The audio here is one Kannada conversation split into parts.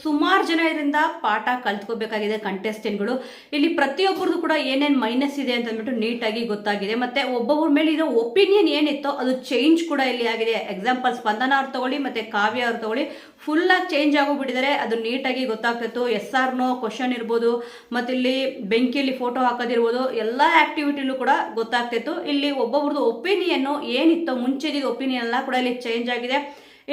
ಸುಮಾರು ಜನ ಇದರಿಂದ ಪಾಠ ಕಲ್ತ್ಕೋಬೇಕಾಗಿದೆ ಕಂಟೆಸ್ಟೆಂಟ್ಗಳು. ಇಲ್ಲಿ ಪ್ರತಿಯೊಬ್ಬರದು ಕೂಡ ಏನೇನು ಮೈನಸ್ ಇದೆ ಅಂತ ಅಂದ್ಬಿಟ್ಟು ನೀಟಾಗಿ ಗೊತ್ತಾಗಿದೆ. ಮತ್ತೆ ಒಬ್ಬೊಬ್ಬರ ಮೇಲೆ ಇರೋ ಒಪಿನಿಯನ್ ಏನಿತ್ತೋ ಅದು ಚೇಂಜ್ ಕೂಡ ಇಲ್ಲಿ ಆಗಿದೆ. ಎಕ್ಸಾಂಪಲ್ ಸ್ಪಂದನ ಅವ್ರು ತಗೊಳ್ಳಿ ಮತ್ತೆ ಕಾವ್ಯ ಅವ್ರು ತಗೊಳ್ಳಿ, ಫುಲ್ಲಾಗಿ ಚೇಂಜ್ ಆಗೋಗ್ಬಿಟ್ಟಿದ್ದಾರೆ. ಅದು ನೀಟಾಗಿ ಗೊತ್ತಾಗ್ತಿತ್ತು. ಎಸ್ ಆರ್ ನೋ ಕ್ವಶನ್ ಇರ್ಬೋದು, ಮತ್ತು ಇಲ್ಲಿ ಬೆಂಕಿಯಲ್ಲಿ ಫೋಟೋ ಹಾಕೋದಿರ್ಬೋದು, ಎಲ್ಲ ಆಕ್ಟಿವಿಟಿಲೂ ಕೂಡ ಗೊತ್ತಾಗ್ತಿತ್ತು. ಇಲ್ಲಿ ಒಬ್ಬೊಬ್ರದ್ದು ಒಪಿನಿಯನ್ನು ಏನಿತ್ತೋ ಮುಂಚೆದಿದ್ದ ಒಪಿನಿಯನ್ ಎಲ್ಲ ಕೂಡ ಇಲ್ಲಿ ಚೇಂಜ್ ಆಗಿದೆ.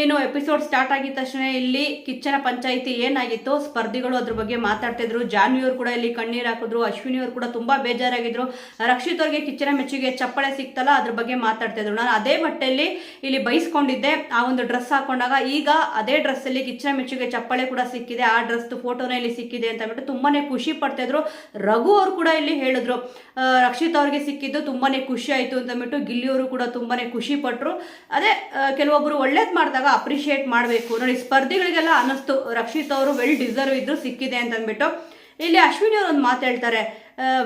ಏನು ಎಪಿಸೋಡ್ ಸ್ಟಾರ್ಟ್ ಆಗಿದ ತಕ್ಷಣ ಇಲ್ಲಿ ಕಿಚ್ಚನ ಪಂಚಾಯಿತಿ ಏನಾಗಿತ್ತು, ಸ್ಪರ್ಧಿಗಳು ಅದ್ರ ಬಗ್ಗೆ ಮಾತಾಡ್ತಿದ್ರು. ಜಾನ್ವಿಯವರು ಕೂಡ ಇಲ್ಲಿ ಕಣ್ಣೀರು ಹಾಕಿದ್ರು. ಅಶ್ವಿನಿ ಅವರು ಕೂಡ ತುಂಬಾ ಬೇಜಾರಾಗಿದ್ರು. ರಕ್ಷಿತ್ ಅವ್ರಿಗೆ ಕಿಚ್ಚನ ಮೆಚ್ಚುಗೆ ಚಪ್ಪಳೆ ಸಿಕ್ತಲ್ಲ ಅದ್ರ ಬಗ್ಗೆ ಮಾತಾಡ್ತಿದ್ರು. ನಾನು ಅದೇ ಮಟ್ಟಲ್ಲಿ ಇಲ್ಲಿ ಬಯಸ್ಕೊಂಡಿದ್ದೆ ಆ ಒಂದು ಡ್ರೆಸ್ ಹಾಕೊಂಡಾಗ. ಈಗ ಅದೇ ಡ್ರೆಸ್ ಅಲ್ಲಿ ಕಿಚ್ಚನ ಮೆಚ್ಚುಗೆ ಚಪ್ಪಳೆ ಕೂಡ ಸಿಕ್ಕಿದೆ, ಆ ಡ್ರೆಸ್ ಫೋಟೋನ ಇಲ್ಲಿ ಸಿಕ್ಕಿದೆ ಅಂತ ಅಂದ್ಬಿಟ್ಟು ತುಂಬಾನೇ ಖುಷಿ ಪಡ್ತಿದ್ರು. ರಘು ಅವರು ಕೂಡ ಇಲ್ಲಿ ಹೇಳಿದ್ರು ರಕ್ಷಿತ್ ಅವ್ರಿಗೆ ಸಿಕ್ಕಿದ್ದು ತುಂಬಾನೇ ಖುಷಿ ಆಯ್ತು ಅಂತ ಅಂದ್ಬಿಟ್ಟು. ಗಿಲ್ಲಿಯವರು ಕೂಡ ತುಂಬಾನೇ ಖುಷಿ ಪಟ್ರು. ಅದೇ ಕೆಲವೊಬ್ರು ಒಳ್ಳೇದ್ ಮಾಡಿದಾಗ ಅಪ್ರಿಶಿಯೇಟ್ ಮಾಡಬೇಕು ನೋಡಿ. ಸ್ಪರ್ಧಿಗಳಿಗೆಲ್ಲ ಅನ್ನಿಸ್ತು ರಕ್ಷಿತ್ ಅವರು ವೆಲ್ ಡಿಸರ್ವ್ ಇದ್ರು, ಸಿಕ್ಕಿದೆ ಅಂತ ಅಂದ್ಬಿಟ್ಟು. ಇಲ್ಲಿ ಅಶ್ವಿನಿ ಅವರು ಒಂದು ಮಾತು ಹೇಳ್ತಾರೆ,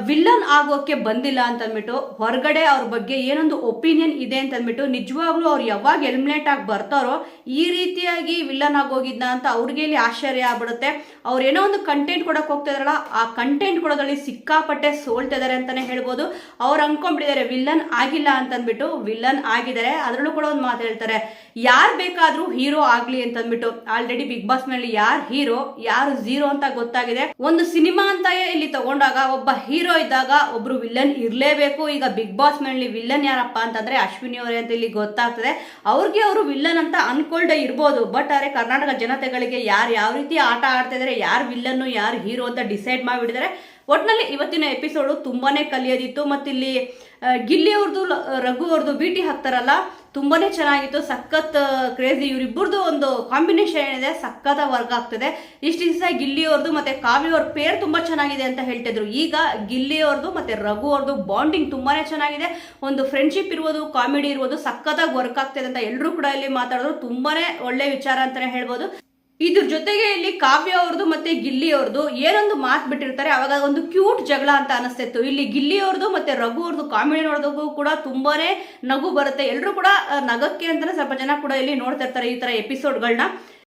ವಿಲ್ಲನ್ ಆಗೋಕೆ ಬಂದಿಲ್ಲ ಅಂತ ಅಂದ್ಬಿಟ್ಟು. ಹೊರಗಡೆ ಅವ್ರ ಬಗ್ಗೆ ಏನೊಂದು ಒಪಿನಿಯನ್ ಇದೆ ಅಂತ ಅಂದ್ಬಿಟ್ಟು ನಿಜವಾಗ್ಲೂ ಅವ್ರು ಯಾವಾಗ ಎಲಿಮಿನೇಟ್ ಆಗಿ ಬರ್ತಾರೋ ಈ ರೀತಿಯಾಗಿ ವಿಲ್ಲನ್ ಆಗೋಗಿದ್ನ ಅಂತ ಅವ್ರಿಗೆ ಇಲ್ಲಿ ಆಶ್ಚರ್ಯ ಆಗ್ಬಿಡುತ್ತೆ. ಅವ್ರು ಏನೋ ಒಂದು ಕಂಟೆಂಟ್ ಕೊಡಕ್ಕೆ ಹೋಗ್ತಾ ಇದಾರಲ್ಲ, ಆ ಕಂಟೆಂಟ್ ಕೊಡೋದ್ರಲ್ಲಿ ಸಿಕ್ಕಾಪಟ್ಟೆ ಸೋಲ್ತಾ ಇದಾರೆ ಅಂತಾನೆ ಹೇಳ್ಬೋದು. ಅವ್ರು ಅನ್ಕೊಂಡ್ಬಿಟ್ಟಿದ್ದಾರೆ ವಿಲ್ಲನ್ ಆಗಿಲ್ಲ ಅಂತ ಅಂದ್ಬಿಟ್ಟು. ವಿಲ್ಲನ್ ಆಗಿದ್ದಾರೆ. ಅದರಲ್ಲೂ ಕೂಡ ಒಂದು ಮಾತು ಹೇಳ್ತಾರೆ, ಯಾರು ಬೇಕಾದ್ರೂ ಹೀರೋ ಆಗ್ಲಿ ಅಂತ ಅಂದ್ಬಿಟ್ಟು. ಆಲ್ರೆಡಿ ಬಿಗ್ ಬಾಸ್ ನಲ್ಲಿ ಯಾರು ಹೀರೋ ಯಾರು ಝೀರೋ ಅಂತ ಗೊತ್ತಾಗಿದೆ. ಒಂದು ಸಿನಿಮಾ ಅಂತ ಇಲ್ಲಿ ತಗೊಂಡಾಗ ಒಬ್ಬ ಹೀರೋ ಇದ್ದಾಗ ಒಬ್ರು ವಿಲ್ಲನ್ ಇರಲೇಬೇಕು. ಈಗ ಬಿಗ್ ಬಾಸ್ ನಲ್ಲಿ ವಿಲ್ಲನ್ ಯಾರಪ್ಪ ಅಂತಂದ್ರೆ ಅಶ್ವಿನಿ ಅವರೇ ಅಂತ ಇಲ್ಲಿ ಗೊತ್ತಾಗ್ತದೆ. ಅವ್ರಿಗೆ ಅವರು ವಿಲ್ಲನ್ ಅಂತ ಅನ್ಕೊಳ್ದೆ ಇರ್ಬೋದು, ಬಟ್ ಆದ್ರೆ ಕರ್ನಾಟಕ ಜನತೆಗಳಿಗೆ ಯಾರು ಯಾವ ರೀತಿ ಆಟ ಆಡ್ತಾ ಇದಾರೆ, ಯಾರು ವಿಲ್ಲನ್ನು ಯಾರು ಹೀರೋ ಅಂತ ಡಿಸೈಡ್ ಮಾಡಿಬಿಟ್ಟಿದ್ದಾರೆ. ಒಟ್ನಲ್ಲಿ ಇವತ್ತಿನ ಎಪಿಸೋಡು ತುಂಬಾನೇ ಕಲಿಯೋದಿತ್ತು. ಮತ್ತಿಲ್ಲಿ ಗಿಲ್ಲಿ ಅವ್ರದ್ದು ರಘು ಅವ್ರದ್ದು ಭೇಟಿ ಹಾಕ್ತಾರಲ್ಲ, ತುಂಬಾನೇ ಚೆನ್ನಾಗಿತ್ತು. ಸಖತ್ ಕ್ರೇಜಿ. ಇವರಿಬ್ಬರದು ಒಂದು ಕಾಂಬಿನೇಷನ್ ಏನಿದೆ ಸಖತ್ ವರ್ಕ್ ಆಗ್ತದೆ. ಇಷ್ಟು ದಿವಸ ಗಿಲ್ಲಿ ಅವ್ರದ್ದು ಮತ್ತೆ ಕಾವ್ಯ ಅವ್ರ ಪೇರ್ ತುಂಬಾ ಚೆನ್ನಾಗಿದೆ ಅಂತ ಹೇಳ್ತಿದ್ರು. ಈಗ ಗಿಲ್ಲಿ ಅವ್ರದ್ದು ಮತ್ತೆ ರಘು ಅವ್ರದ್ದು ಬಾಂಡಿಂಗ್ ತುಂಬಾನೇ ಚೆನ್ನಾಗಿದೆ. ಒಂದು ಫ್ರೆಂಡ್ಶಿಪ್ ಇರ್ಬೋದು, ಕಾಮಿಡಿ ಇರ್ಬೋದು, ಸಖತ್ತಾಗಿ ವರ್ಕ್ ಆಗ್ತಿದೆ ಅಂತ ಎಲ್ಲರೂ ಕೂಡ ಇಲ್ಲಿ ಮಾತಾಡೋದು ತುಂಬಾನೇ ಒಳ್ಳೆ ವಿಚಾರ ಅಂತಾನೆ ಹೇಳ್ಬೋದು. ಇದ್ರ ಜೊತೆಗೆ ಇಲ್ಲಿ ಕಾವ್ಯ ಅವ್ರದ್ದು ಮತ್ತೆ ಗಿಲ್ಲಿ ಅವ್ರದ್ದು ಏನೊಂದು ಮಾತು ಬಿಟ್ಟಿರ್ತಾರೆ, ಅವಾಗ ಒಂದು ಕ್ಯೂಟ್ ಜಗಳ ಅಂತ ಅನಿಸ್ತಿತ್ತು. ಇಲ್ಲಿ ಗಿಲ್ಲಿ ಅವ್ರದ್ದು ಮತ್ತೆ ರಘು ಅವ್ರದ್ದು ಕಾಮಿಡಿ ನೋಡೋದಕ್ಕೂ ಕೂಡ ತುಂಬಾನೇ ನಗು ಬರುತ್ತೆ. ಎಲ್ಲರೂ ಕೂಡ ನಗಕ್ಕೆ ಅಂತಾನೆ ಸ್ವಲ್ಪ ಜನ ಕೂಡ ಇಲ್ಲಿ ನೋಡ್ತಾ ಇರ್ತಾರೆ ಈ ತರ ಎಪಿಸೋಡ್ಗಳನ್ನ.